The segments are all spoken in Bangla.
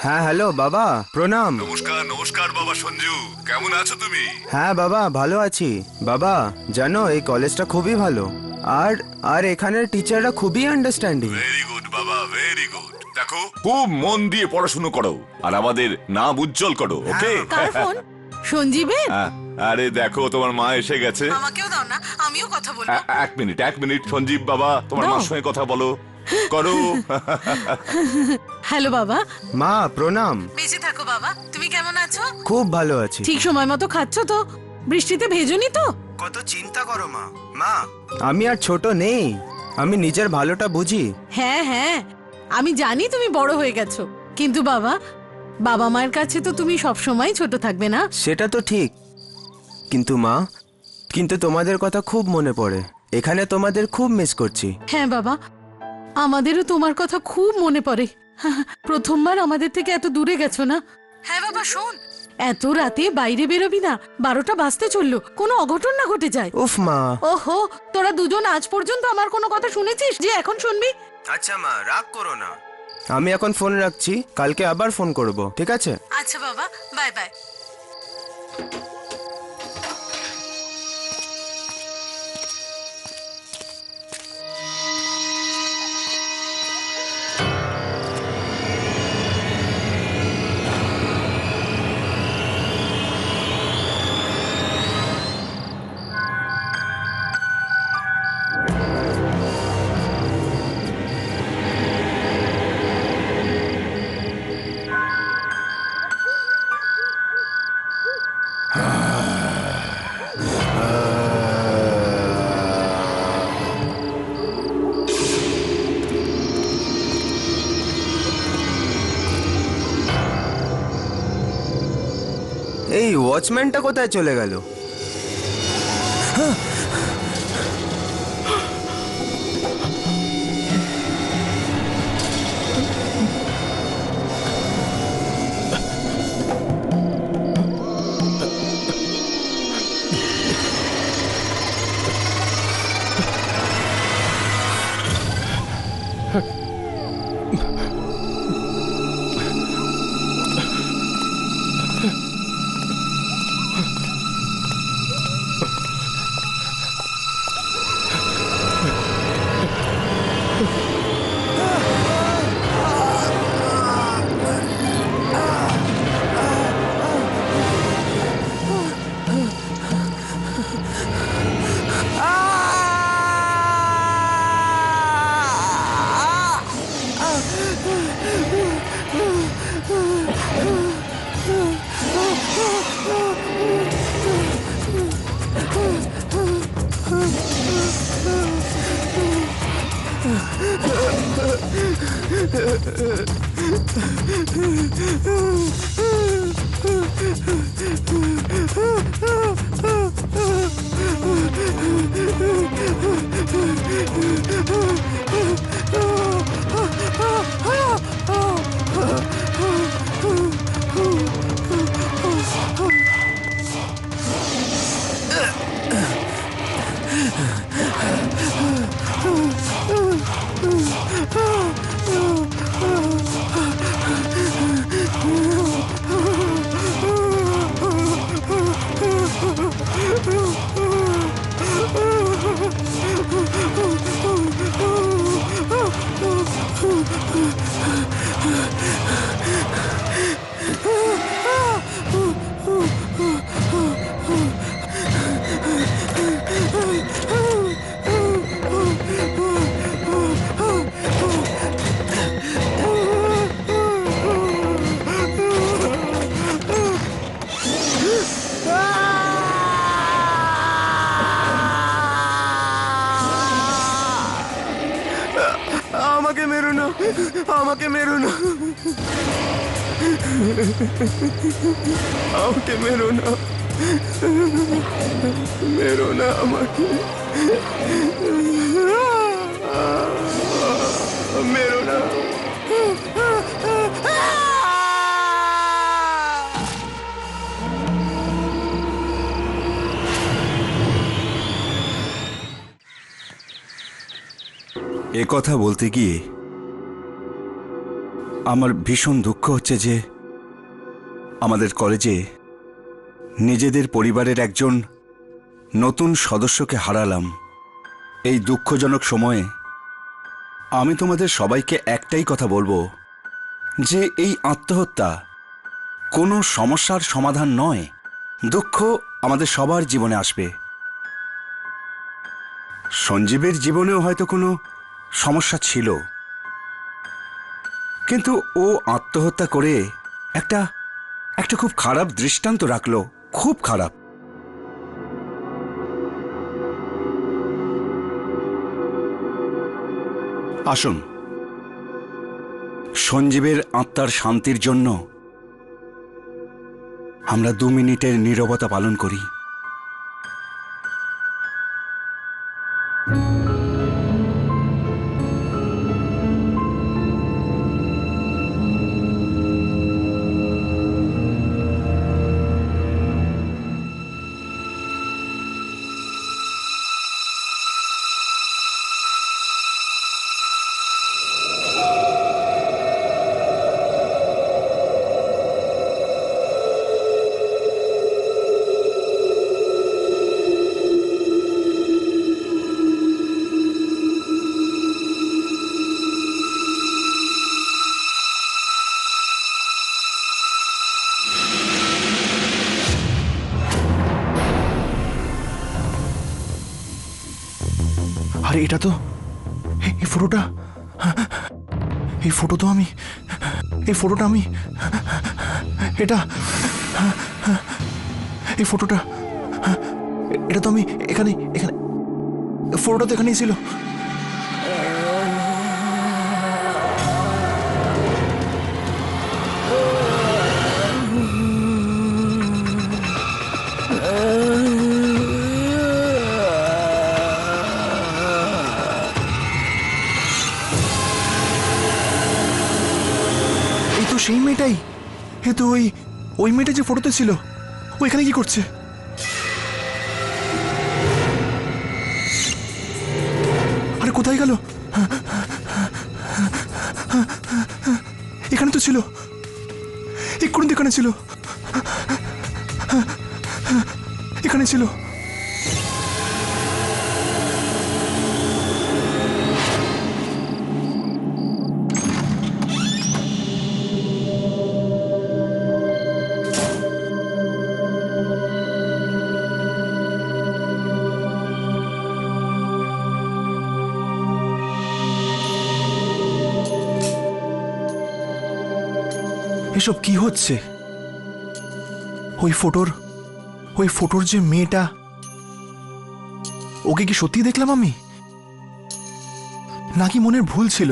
হ্যাঁ হ্যালো বাবা, প্রণাম। নমস্কার নমস্কার বাবা সঞ্জু, কেমন আছো তুমি? হ্যাঁ বাবা, ভালো আছি। বাবা জানো, এই কলেজটা খুবই ভালো। আর আর এখানের টিচাররা খুবই আন্ডারস্ট্যান্ডিং। ভেরি গুড বাবা, ভেরি গুড। দেখো, খুব মন দিয়ে পড়াশুনো করো আর আমাদের নাম উজ্জ্বল করো, ওকে? কার ফোন? সঞ্জীবের? আরে দেখো, তোমার মা এসে গেছে। আমাকেও দাও না, আমিও কথা বলবো। এক মিনিট এক মিনিট, সঞ্জীব বাবা তোমার দাও। মার সঙ্গে কথা বলো, করো। হ্যালো বাবা। মা প্রণাম। বেঁচে থাকো বাবা, তুমি কেমন আছো? খুব ভালো আছি। ঠিক সময় মতো খাচ্ছো তো? বৃষ্টিতে ভেজোনি তো? কত চিন্তা করো মা। মা, আমি আর ছোট নেই, আমি নিজের ভালোটা বুঝি। হ্যাঁ হ্যাঁ, আমি জানি তুমি বড় হয়ে গেছো, কিন্তু বাবা, বাবা মায়ের কাছে তো তুমি সব সময় ছোট থাকবে না? সেটা তো ঠিক, কিন্তু মা, কিন্তু তোমাদের কথা খুব মনে পড়ে। এখানে তোমাদের খুব মিস করছি। হ্যাঁ বাবা, আমাদেরও তোমার কথা খুব মনে পড়ে। প্রথমবার আমাদের থেকে এত দূরে গেছো না? হ্যাঁ বাবা শোন, এত রাতে বাইরে বেরোবি না, 12টা বাজতে চললো, কোনো অঘটন না ঘটে যায়। উফ মা। ওহো, তোরা দুজন আজ পর্যন্ত আমার কোনো কথা শুনেছিস যে এখন শুনবি? আচ্ছা মা, রাগ করো না। আমি এখন ফোন রাখছি, কালকে আবার ফোন করব, ঠিক আছে? আচ্ছা বাবা, বাই বাই। এই ওয়াচম্যানটা কোথায় চলে গেল? আমাকে মেরো না, আমাকে মেরো না, আমাকে মেরো না, মেরো না আমাকে, মেরো না। এ কথা বলতে গিয়ে আমার ভীষণ দুঃখ হচ্ছে যে আমাদের কলেজে নিজেদের পরিবারের একজন নতুন সদস্যকে হারালাম। এই দুঃখজনক সময়ে আমি তোমাদের সবাইকে একটাই কথা বলবো যে এই আত্মহত্যা কোনো সমস্যার সমাধান নয়। দুঃখ আমাদের সবার জীবনে আসবে। সঞ্জীবের জীবনেও হয়তো কোনো সমস্যা ছিল, কিন্তু ও আত্মহত্যা করে একটা খুব খারাপ দৃষ্টান্ত রাখলো, খুব খারাপ। আসুন সঞ্জীবের আত্মার শান্তির জন্য আমরা 2 মিনিটের নীরবতা পালন করি। আরে এটা তো এই ফটোটা আমি এটা এই ফটোটা এটা তো আমি এখানে ফটোটা তো এখানেই ছিল। সেই মেয়েটাই, এ তো ওই মেয়েটা যে ফটোতে ছিল। ওইখানে কি করছে? আরে কোথায় গেল? এখানে তো ছিল, এক্ষুনি তো এখানে ছিল, এখানে ছিল। এসব কি হচ্ছে? ওই ফটোর যে মেয়েটা, ওকে কি সত্যি দেখলাম আমি, নাকি মনের ভুল ছিল?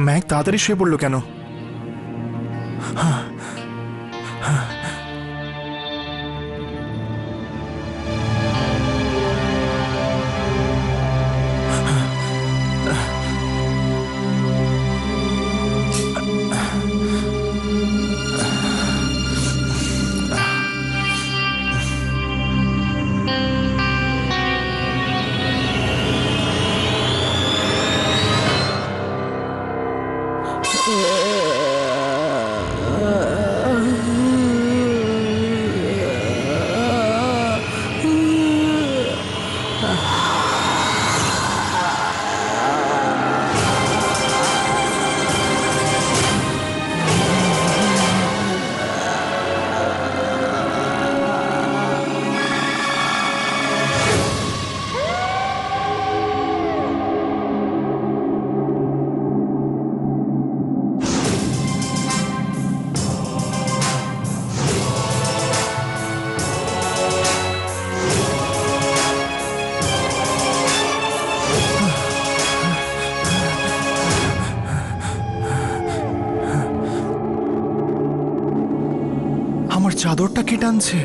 ম্যাক তাড়াতাড়ি শুয়ে পড়লো কেন? আমার চাদরটা কে টানছে?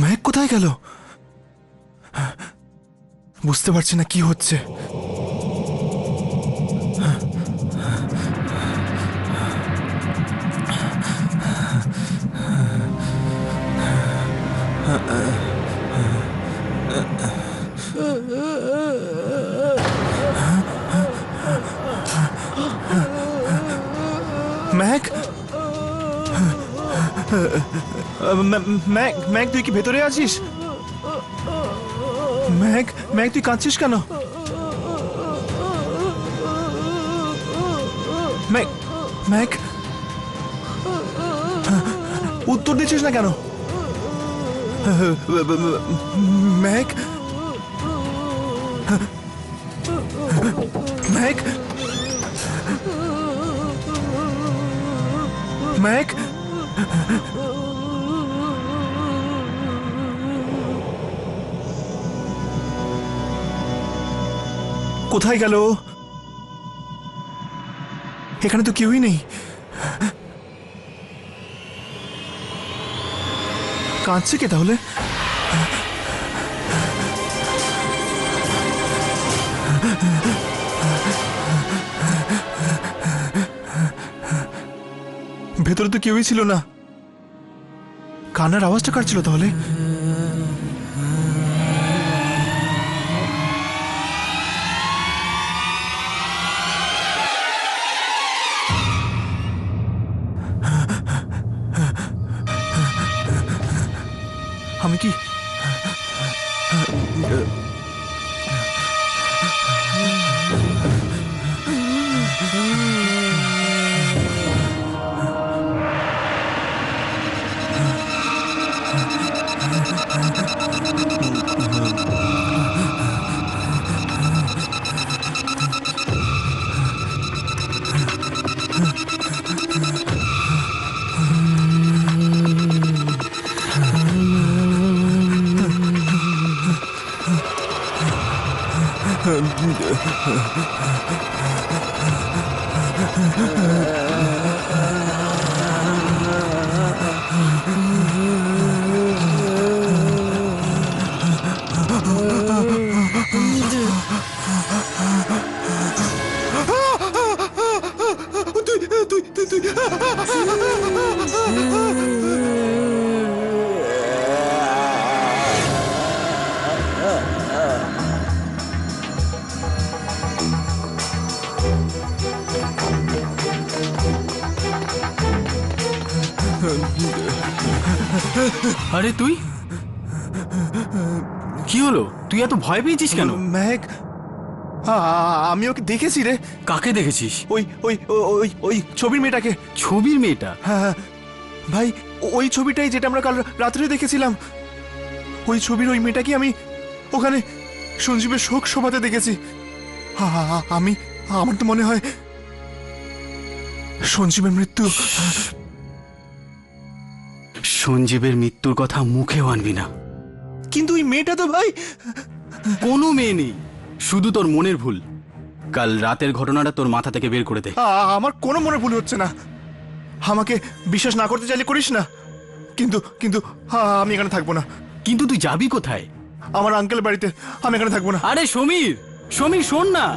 ম্যাক কোথায় গেল? বুঝতে পারছি না কি হচ্ছে। ম্যাক, ম্যাক, ম্যাক তুই কি ভেতরে আছিস? ম্যাক, ম্যাক তুই কাঁদছিস কেন? ম্যাক, ম্যাক, উত্তর দিচ্ছিস না কেন? ম্যাক, ম্যাক, ম্যাক, কোথায় গেল? এখানে তো কেউই নেই। কাঁদছে কে তাহলে? ভেতরে তো কেউই ছিল না। কান্নার আওয়াজটা কার ছিল তাহলে? আমি কি আরে তুই কি হলো? তুই এত ভয় পেয়েছিস কেন? ম্যাক, আমি ওকে দেখেছি রে। কাকে দেখেছিস? ওই ওই ওই ওই ছবির মেয়েটাকে। ছবির মেয়েটা? হ্যাঁ হ্যাঁ ভাই, ওই ছবিটাই যেটা আমরা কাল রাত্রে দেখেছিলাম। ওই ছবির ওই মেয়েটাকে আমি ওখানে সঞ্জীবের শোক সভাতে দেখেছি। আমি, আমার তো মনে হয় সঞ্জীবের মৃত্যু। সঞ্জীবের মৃত্যুর কথা মুখেও আনবি না। কিন্তু ওই মেয়েটা তো ভাই, কোনো মেয়ে নেই, শুধু তোর মনের ভুল। কাল রাতের ঘটনাটা তোর মাথা থেকে বের করে দে। আমার কোনো মনে ভুল হচ্ছে না। আমাকে বিশ্বাস না করতে চাইলে করিস না, কিন্তু কিন্তু আমি এখানে থাকবো না। কিন্তু তুই যাবি কোথায়? আমার আঙ্কেল বাড়িতে। আমি এখানে থাকবো না। আরে সমীর, সমীর শোন না।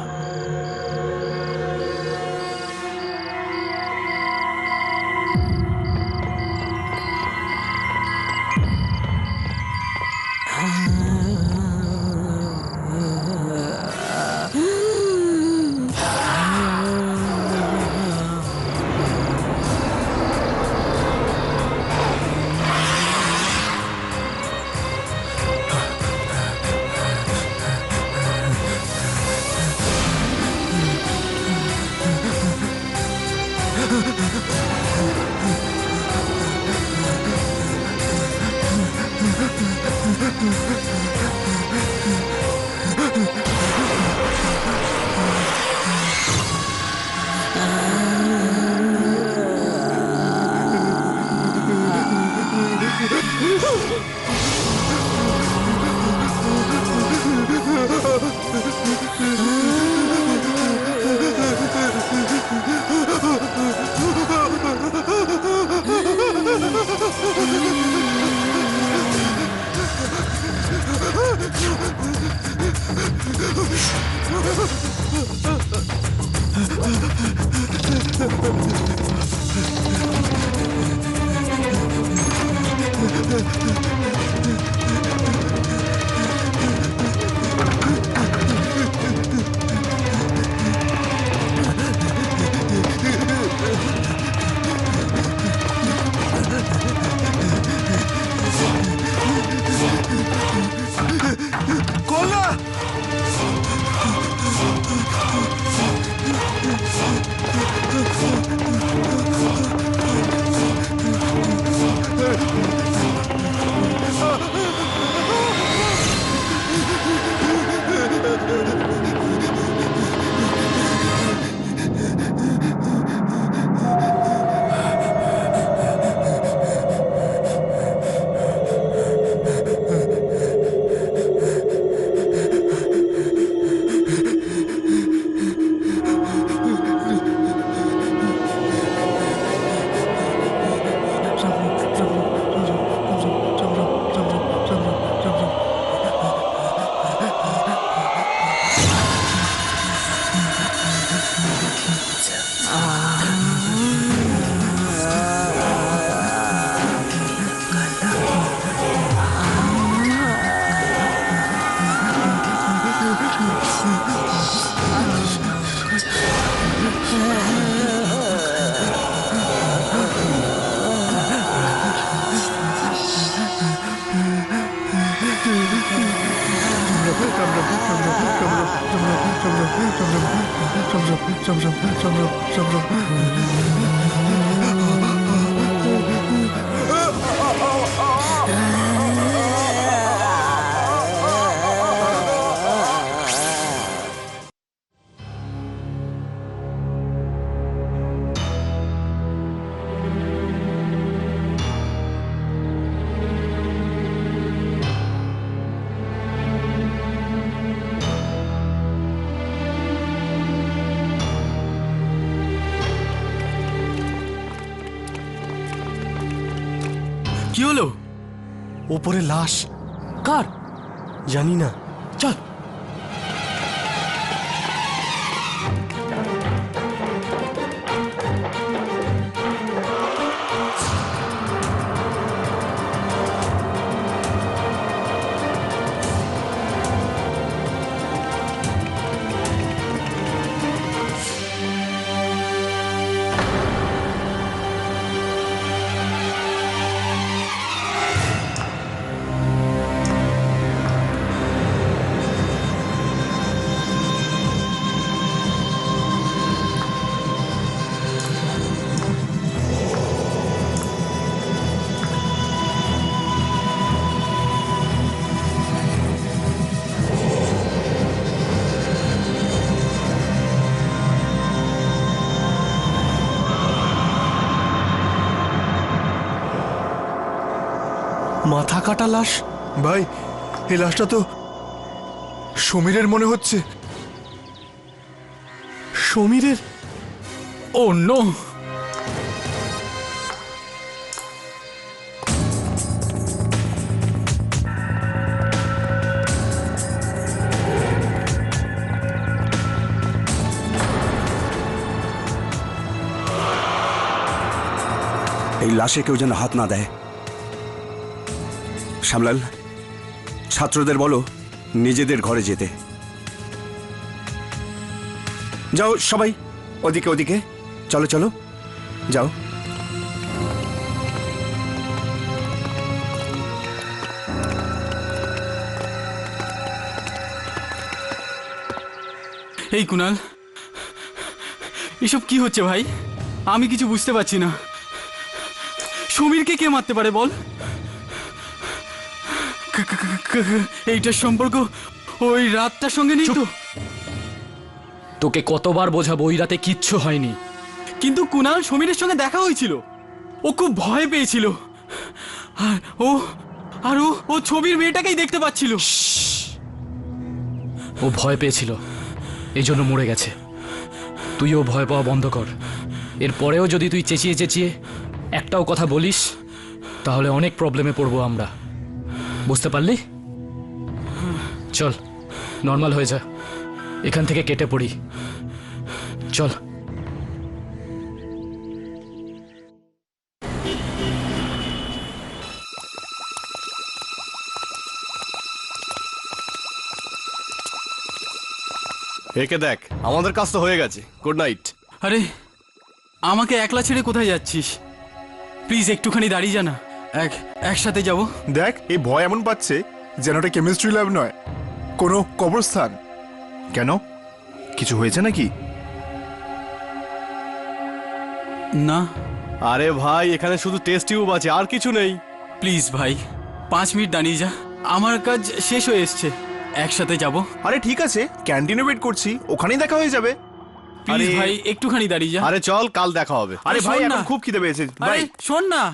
কল্লা! কি হলো? ওপরে লাশ। কার? জানি না। চল। মাথা কাটা লাশ। ভাই, এই লাশটা তো সমীরের মনে হচ্ছে। সমীরের? ও নো! এই লাশে কেউ যেন হাত না দেয়। শ্যামলাল, ছাত্রদের বলো নিজেদের ঘরে যেতে। যাও সবাই, ওদিকে ওদিকে, চলো চলো, যাও। এই কুনাল, এসব কি হচ্ছে ভাই? আমি কিছু বুঝতে পারছি না। সমীরকে কে মারতে পারে বল? এইটার সম্পর্ক ওই রাতটার সঙ্গে নেই তো? তোকে কতবার বোঝাবো, ওই রাতে কিচ্ছু হয়নি। কিন্তু কুনাল, সমীরের সঙ্গে দেখা হয়েছিল, ও খুব ভয় পেয়েছিল, আর ও ছবির মেয়েটাকেই দেখতে পাচ্ছিল। ও ভয় পেয়েছিল, এই জন্য মরে গেছে। তুইও ভয় পাওয়া বন্ধ কর। এরপরেও যদি তুই চেঁচিয়ে চেঁচিয়ে একটাও কথা বলিস, তাহলে অনেক প্রবলেমে পড়বো আমরা। বুঝতে পারলি? চল, নর্মাল হয়ে যা, এখান থেকে কেটে পড়ি। চল। একে দেখ, আমাদের কাজ তো হয়ে গেছে। Good night. আরে, আমাকে একলা ছেড়ে কোথায় যাচ্ছিস? প্লিজ একটুখানি দাঁড়িয়ে যা না, একসাথে যাব। দেখ, এই ভয় এমন পাচ্ছে যেন ওটা কেমিস্ট্রি ল্যাব নয়, কোনো কবরস্থান। কেন, কিছু হয়েছে নাকি? না। আরে ভাই, এখানে শুধু টেস্ট টিউব আছে, আর কিছু নেই। প্লিজ ভাই, 5 মিনিট দাঁড়িয়ে যা, আমার কাজ শেষ হয়ে এসছে, একসাথে যাব। আরে ঠিক আছে, ক্যান্টিনে ওয়েট করছি, ওখানেই দেখা হয়ে যাবে। প্লিজ আরে- ভাই, একটুখানি দাঁড়িয়ে যা। আরে চল, কাল দেখা হবে। আরে ভাই, শোন না। এখন খুব খিদে পেয়েছে আরে ভাই। শোন না।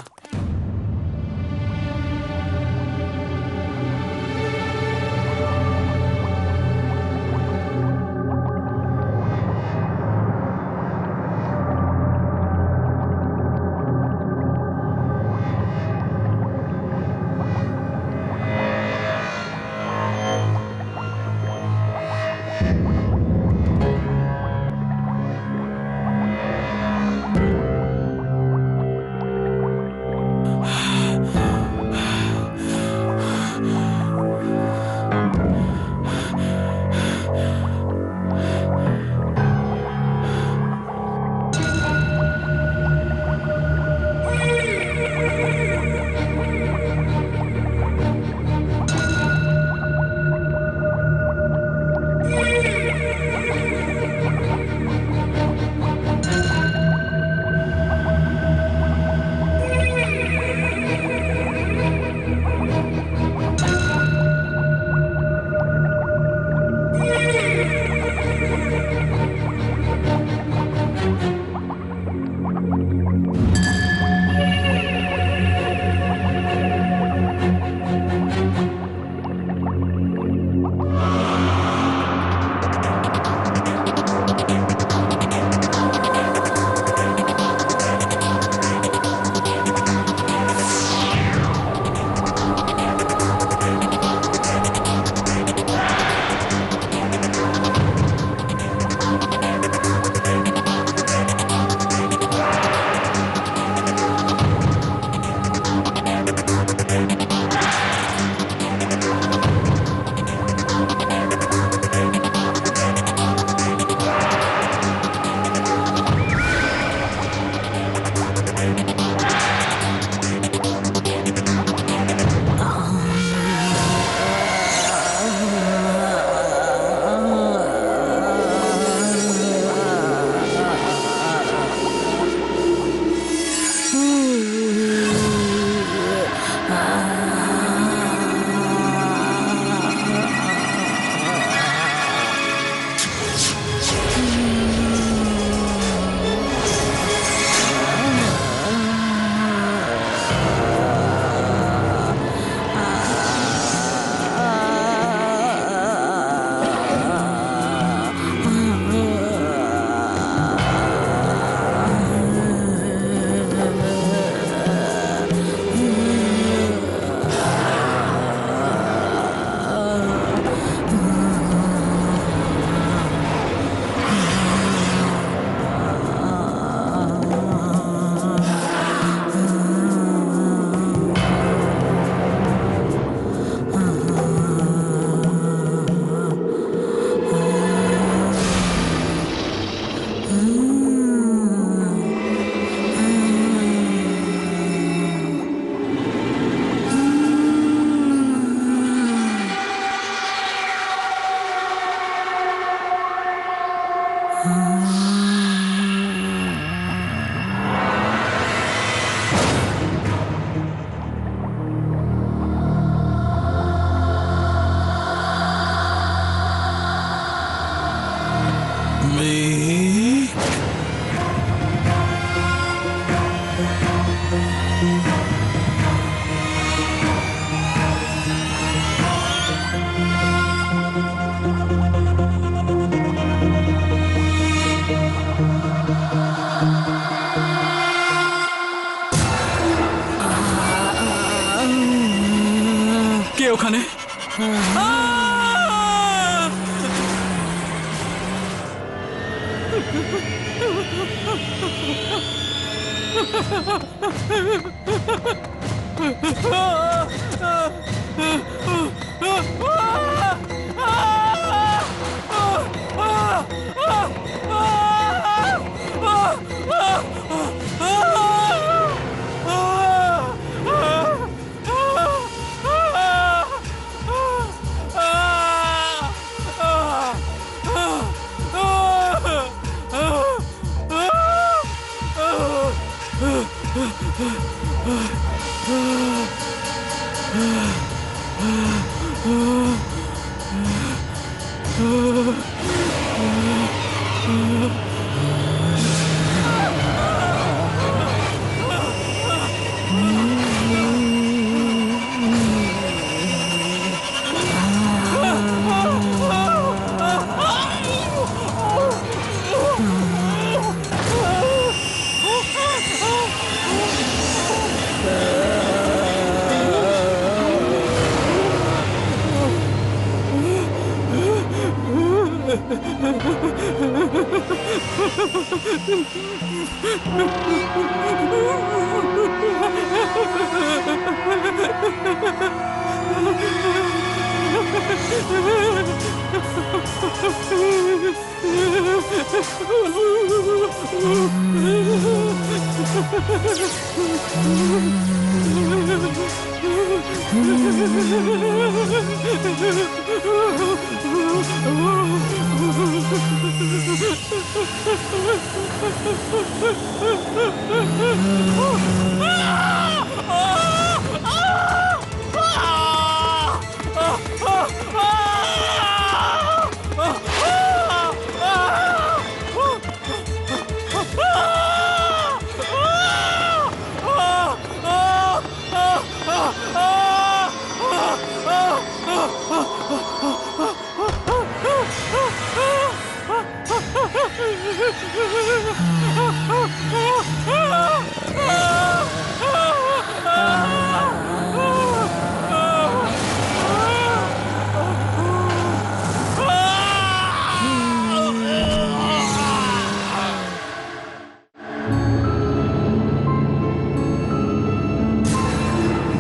কে ওখানে?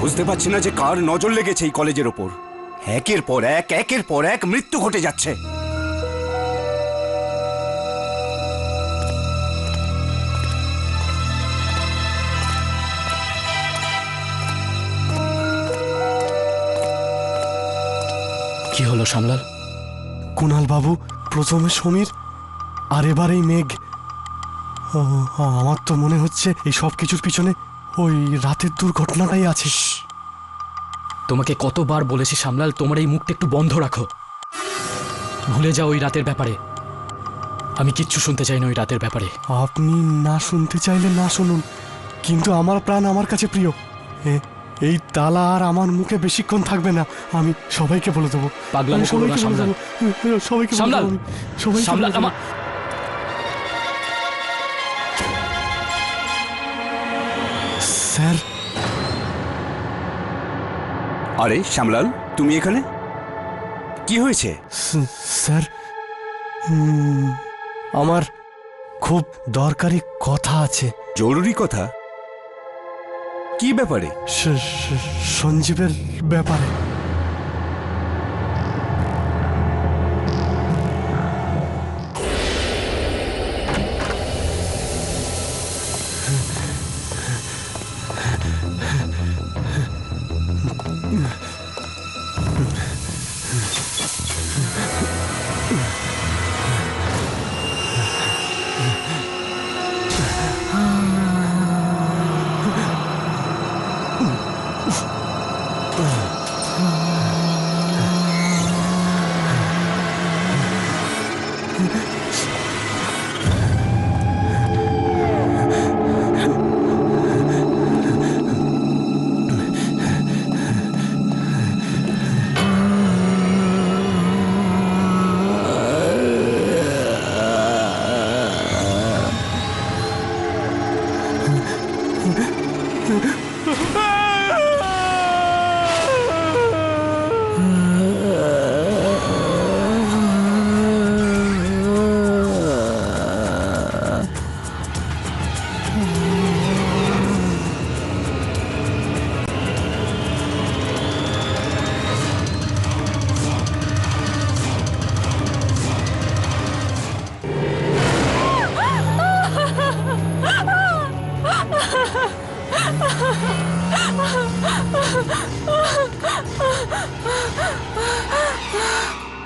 বুঝতে পারছি না যে কার নজর লেগেছে এই কলেজের ওপর। একের পর এক মৃত্যু ঘটে যাচ্ছে। কি হলো সামলাল? কুণাল বাবু, প্রথমে সমীর আর এবার এই মেঘ। আমার তো মনে হচ্ছে এই সব কিছুর পিছনে ওই রাতের দুর্ঘটনাটাই আছে। তোমাকে কতবার বলেছি সামলাল, তোমার এই মুখটা একটু বন্ধ রাখো। ভুলে যাও ওই রাতের ব্যাপারে। আমি কিচ্ছু শুনতে চাই না ওই রাতের ব্যাপারে। আপনি না শুনতে চাইলে না শুনুন, কিন্তু আমার প্রাণ আমার কাছে প্রিয়। এই তালা আর আমার মুখে বেশিক্ষণ থাকবে না। আমি সবাইকে বলে দেবো। পাগলামো করো না সামলাল। সবাইকে সামলাল, সামলাল আমার। স্যার। আরে শ্যামলাল, তুমি এখানে? কি হয়েছে? স্যার, আমার খুব দরকারি কথা আছে। জরুরি কথা? কি ব্যাপারে? সঞ্জীবের ব্যাপারে।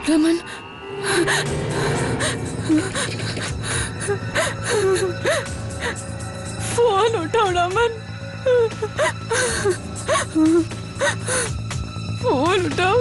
रमन, फोन उठाओ रमन, फोन उठाओ।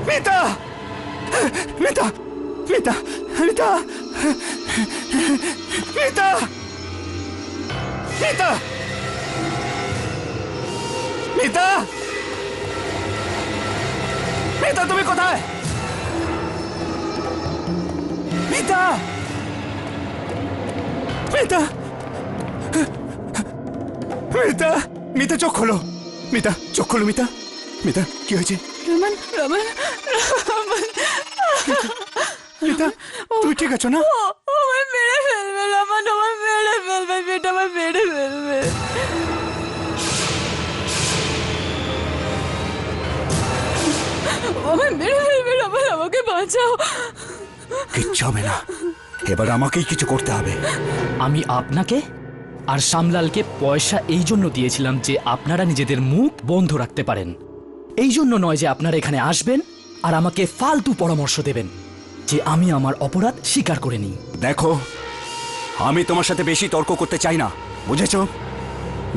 মিতা মিতা মিতা মিতা মিতা মিতা মিতা মিতা তুমি কোথায়? মিতা মিতা মিতা মিতা চোখ খোলো, মিতা চোখ খোলো, মিতা মিতা কি হয়েছে? রমন রমন রমন মিতা তুমি ঠিক আছো না? আমায় মেরে ফেলবে রমন, আমায় মেরে ফেলবে, বেটা আমায় মেরে ফেলবে। আমায় মেরে ফেলবে রমন, আমাকে বাঁচাও। কিচ্ছু হবে না, এবার আমাকেই কিছু করতে হবে। আমি আপনাকে আর শ্যামলালকে পয়সা এই জন্য দিয়েছিলাম যে আপনারা নিজেদের মুখ বন্ধ রাখতে পারেন। এই জন্য নয় যে আপনারা এখানে আসবেন আর আমাকে ফালতু পরামর্শ দেবেন যে আমি আমার অপরাধ স্বীকার করে নিই। দেখো, আমি তোমার সাথে বেশি তর্ক করতে চাই না, বুঝেছো?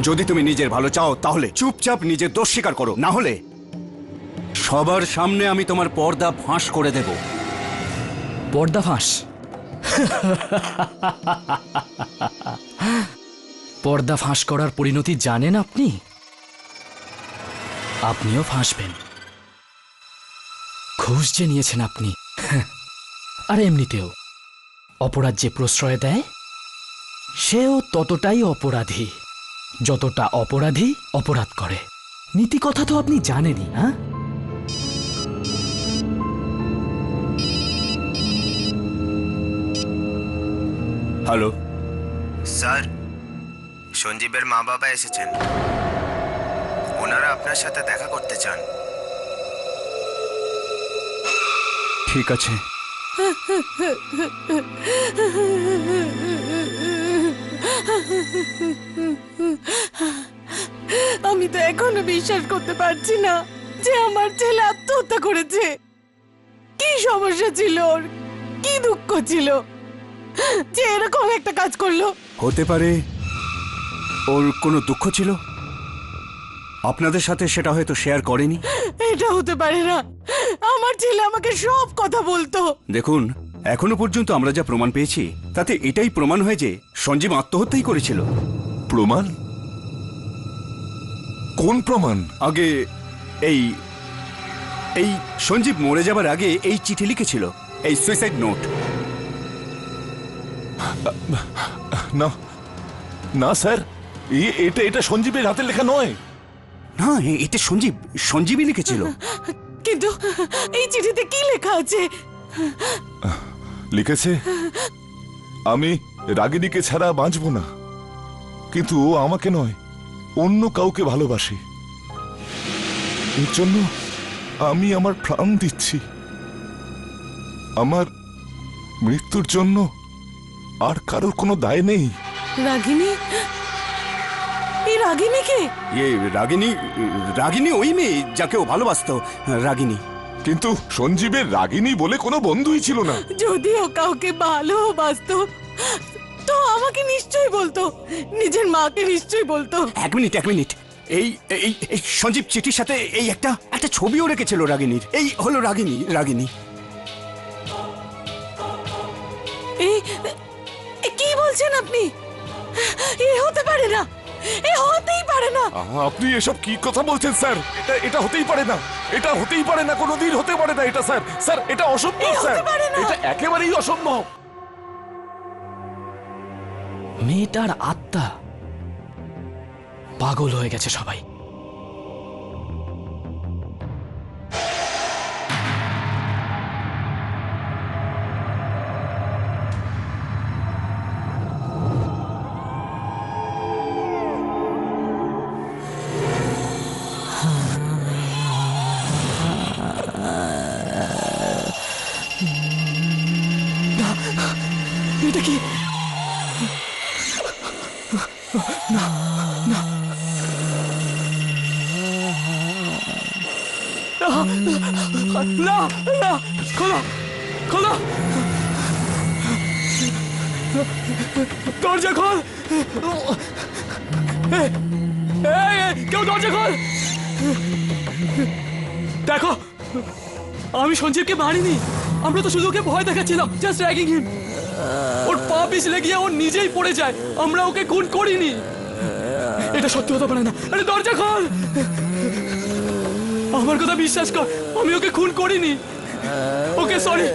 যদি তুমি নিজের ভালো চাও তাহলে চুপচাপ নিজের দোষ স্বীকার করো, না হলে সবার সামনে আমি তোমার পর্দা ফাঁস করে দেব। পর্দা ফাঁস? পর্দা ফাঁস করার পরিণতি জানেন আপনি? আপনিও ফাঁসবেন। ঘুষ যে নিয়েছেন আপনি, আর এমনিতেও অপরাধ যে প্রশ্রয় দেয় সেও ততটাই অপরাধী যতটা অপরাধী অপরাধ করে। নীতি কথা তো আপনি জানেনই। হ্যাঁ, হ্যালো স্যার, সঞ্জীবের মা বাবা এসেছেন, ওনারা আপনার সাথে দেখা করতে চান। ঠিক আছে। আমি তো এখনো বিশ্বাস করতে পারছি না যে আমার ছেলে আত্মহত্যা করেছে। কি সমস্যা ছিল ওর, কি দুঃখ ছিল যে এরকম একটা কাজ করলো? হতে পারে ওর কোনো দুঃখ ছিল, আপনাদের সাথে সেটা হয়তো শেয়ার করেনি। এটা হতে পারে না, আমার ছেলে আমাকে সব কথা বলতো। দেখুন, এখনো পর্যন্ত আমরা যা প্রমাণ পেয়েছি তাতে এটাই প্রমাণ হয় যে সঞ্জীব আত্মহত্যাই করেছিল। প্রমাণ? কোন প্রমাণ? আগে এই এই সঞ্জীব মরে যাবার আগে এই চিঠি লিখেছিল, এই সুইসাইড নোট। না না স্যার, এটা এটা সঞ্জীবের হাতে লেখা নয়। না, এটা সঞ্জীবই লিখেছিল। কিন্তু এই চিঠিতে কি লেখা আছে? লিখেছে, আমি রাগিনীকে ছাড়া বাঁচব না, কিন্তু ও আমাকে নয় অন্য কাউকে ভালোবাসে। এর জন্য আমি আমার প্রাণ দিচ্ছি। আমার মৃত্যুর জন্য আর কারোর কোনো দায় নেই। রাগিনী? এই রাগিনী কে? রাগিনী ওই মেয়ে যাকে ও ভালোবাসতো, রাগিনী। কিন্তু সঞ্জীবের রাগিনী বলে কোনো বন্ধুই ছিল না। যদিও কাউকে ভালোবাসতো তো আমাকে নিশ্চয়ই বলতো, নিজের মাকে নিশ্চয়ই বলতো। এক মিনিট, এই এই এই সঞ্জীব চিঠির সাথে এই একটা ছবিও রেখেছিল রাগিনীর। এই হলো রাগিনী। এই কি বলছেন আপনি? এ হতে পারে না, এ হতেই পারে না। আপনি এসব কি কথা বলছেন স্যার? এটা হতেই পারে না, এটা হতেই পারে না, কোনোদিন হতে পারে না এটা স্যার। স্যার, এটা অসম্ভব স্যার, এটা একেবারেই অসম্ভব। মেয়েটার আত্মা পাগল হয়ে গেছে সবাই। এটা কি? না, খোলো, দরজা খোল। কেউ দরজা খোল। দেখো, আমি সঞ্জীবকে মারিনি, আমরা তো শুধু ওকে ভয় দেখাচ্ছিলাম, জাস্ট র্যাগিং হিম। ওর পা পিছলে গিয়ে ও নিজেই পড়ে যায়, আমরা ওকে খুন করিনি। এটা সত্যি হতে পারে না। আরে দরজা খোল, আমার কথা বিশ্বাস কর, আমি ওকে খুন করিনি। ওকে সরি।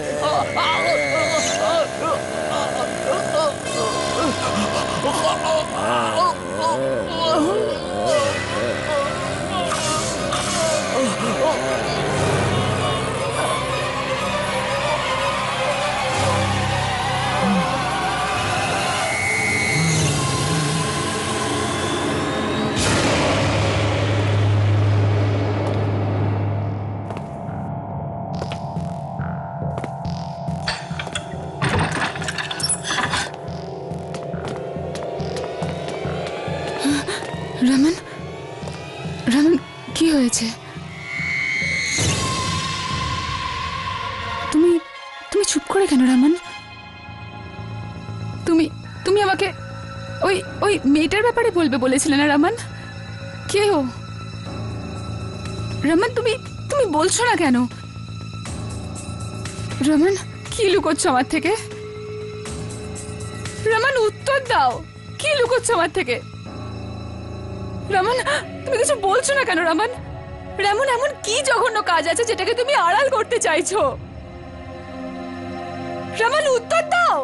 রমন, রমন কি হয়েছে? তুমি তুমি চুপ করে কেন রমন? তুমি তুমি আমাকে ওই ওই মেয়েটার ব্যাপারে বলবে বলেছিলে না রমন? কে ও? রমন তুমি তুমি বলছো না কেন? রমন কি লুকোচ্ছ আমার থেকে? রমন উত্তর দাও, কি লুকোচ্ছ আমার থেকে? রমন তুমি কিছু বলছো না কেন রমন? রমন এমন কি জঘন্য কাজ আছে যেটাকে তুমি আড়াল করতে চাইছো? রমন উত্তর দাও,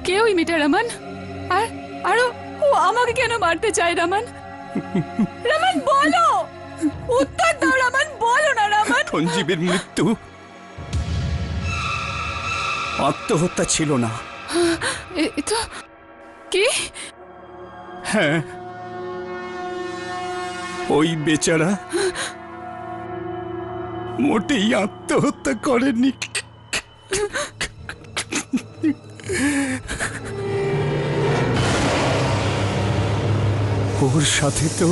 কে ওই মেয়েটা রমন? আর আরো ও আমাকে কেন মারতে চায় রমন? রমন বলো, উত্তর দাও রমন, বলো না রমন। সঞ্জীবের মৃত্যু আত্মহত্যা ছিল না। এ তো কি? হ্যাঁ, ওই বেচারা মোটেই আত্মহত্যা করেনি। ওর সাথে তো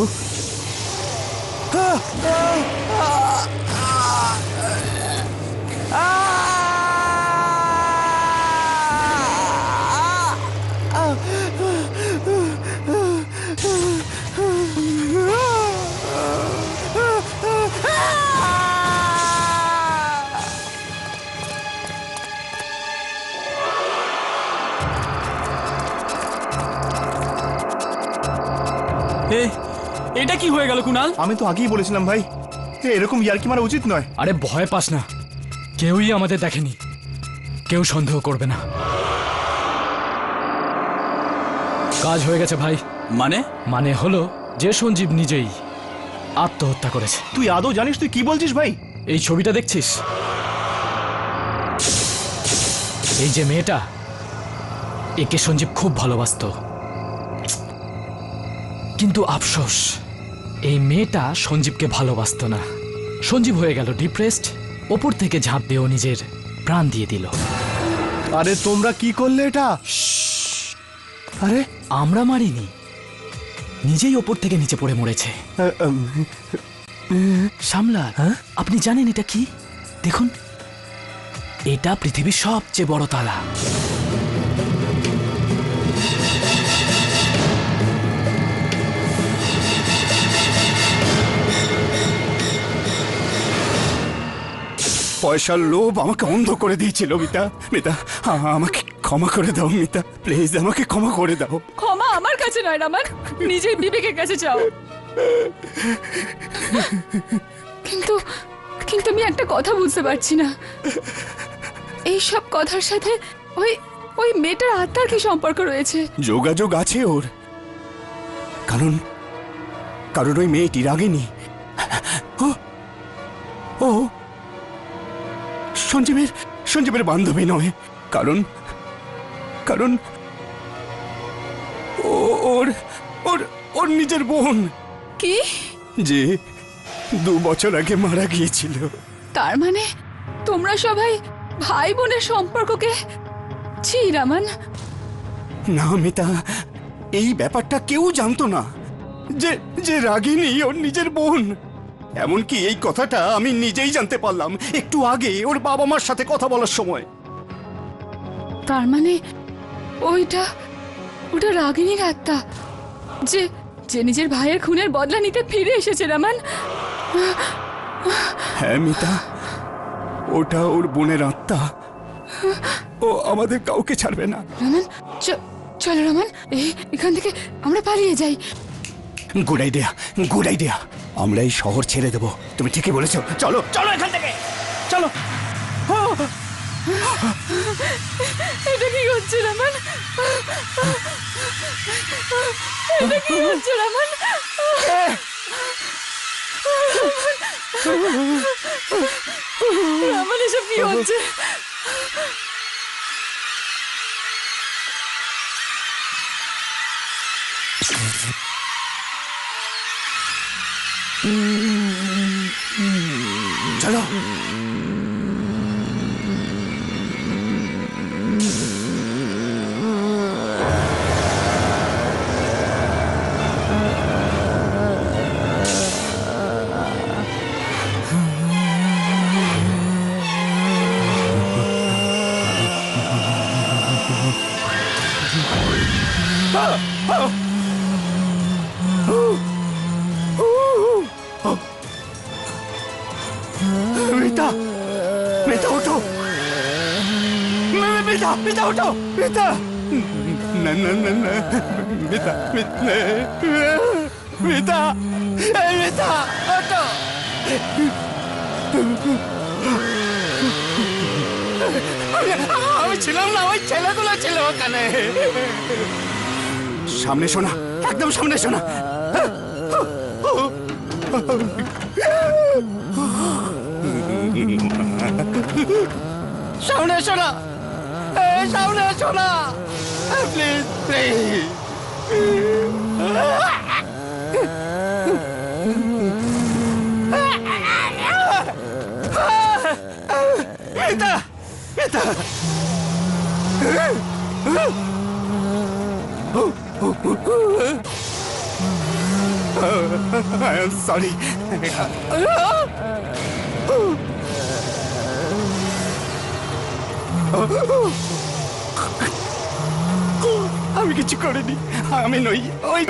এটা কি হয়ে গেল কুনাল? আমি তো আগেই বলেছিলাম ভাই, এরকম ইয়ার্কি মারা উচিত নয়। আরে ভয় পাস না, কেউই আমাদের দেখেনি, কেউ সন্দেহ করবে না। কাজ হয়ে গেছে ভাই। মানে মানে হলো যে সঞ্জীব নিজেই আত্মহত্যা করেছে। তুই আদৌ জানিস তুই কি বলছিস ভাই? এই ছবিটা দেখছিস, এই যে মেয়েটা, একে সঞ্জীব খুব ভালোবাসতো। কিন্তু আফসোস, এই মেয়েটা সঞ্জীবকে ভালোবাসতো না। সঞ্জীব হয়ে গেল ডিপ্রেসড, ওপর থেকে ঝাঁপ দিয়েও নিজের প্রাণ দিয়ে দিল। আরে তোমরা কি করলে এটা? আরে আমরা মারিনি, নিজেই ওপর থেকে নিচে পড়ে মরেছে। সামলার, আপনি জানেন এটা কি? দেখুন, এটা পৃথিবীর সবচেয়ে বড় তালা। পয়সার লোভ আমাকে অন্ধ করে দিয়েছিল। মিতা, মিতা, আমাকে ক্ষমা করে দাও মিতা, প্লিজ আমাকে ক্ষমা করে দাও। ক্ষমা আমার কাছে নয় রমন, নিজের বিবেকের কাছে চাও। কিন্তু কিন্তু আমি একটা কথা বুঝতে পারছি না, এই সব কথার সাথে ওই ওই মেয়েটার আত্মার কি সম্পর্ক রয়েছে? যোগাযোগ আছে ওর, কারণ কারণ ওই মেয়েটি রাগেনি। ও সঞ্জীবের বান্ধবী নয়, কারণ কারণ ওর ওর ওর নিজের বোন, কি? যে 2 বছর আগে মারা গিয়েছিল। তার মানে তোমরা সবাই ভাই বোনের সম্পর্ককে ছি রমন? না মিতা, এই ব্যাপারটা কেউ জানতো না, যে যে রাগিনী ওর নিজের বোন। এমনকি এই কথাটা আমি নিজেই জানতে পারলাম একটু আগে ওর বাবা মার সাথে কথা বলার সময়। তার মানে ওটা রাগিনীর আত্মা, যে যে নিজের ভাইয়ের খুনের বদলা নিতে ফিরে এসেছে রমন। হ্যাঁ মিতা, ওটা ওর বোনের আত্মা। ও আমাদের কাউকে ছাড়বে না। রমান চলো রমান, এখান থেকে আমরা পালিয়ে যাই। Good idea, good idea. আমরা এই শহর ছেড়ে দেব। তুমি ঠিকই বলেছো, চলো চলো এখান থেকে, চলো। এটা কি হচ্ছে রমান? এটা কি হচ্ছে রমান? রমান এসব কি হচ্ছে? চলো। মিতা, মিতা উঠো। মিতা, মিতা উঠো। মিতা, না না না না, মিতা, মিতা, এই মিতা উঠো। আমি ছিলাম না, ওই ছেলেগুলো ছিল ওখানে। সামনে শোনা, একদম সামনে শোনা। সামনে শোনা, সামনে শোনা, প্লিজ প্লিজ। এটা এটা I am sorry. আমি কিছু করিনি, আমি নই ওই।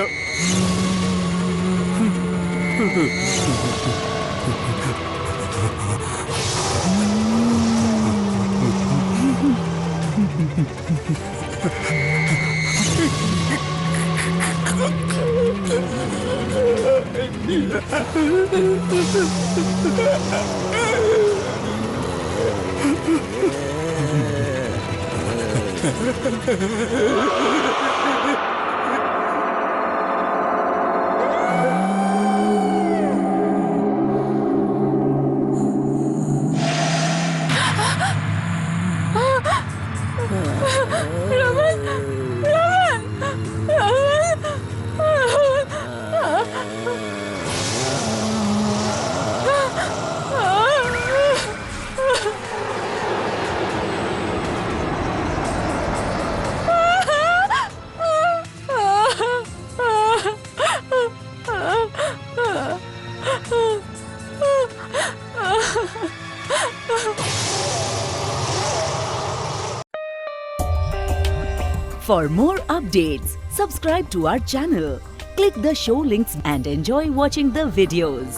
For more updates, subscribe to our channel, click the show links and enjoy watching the videos.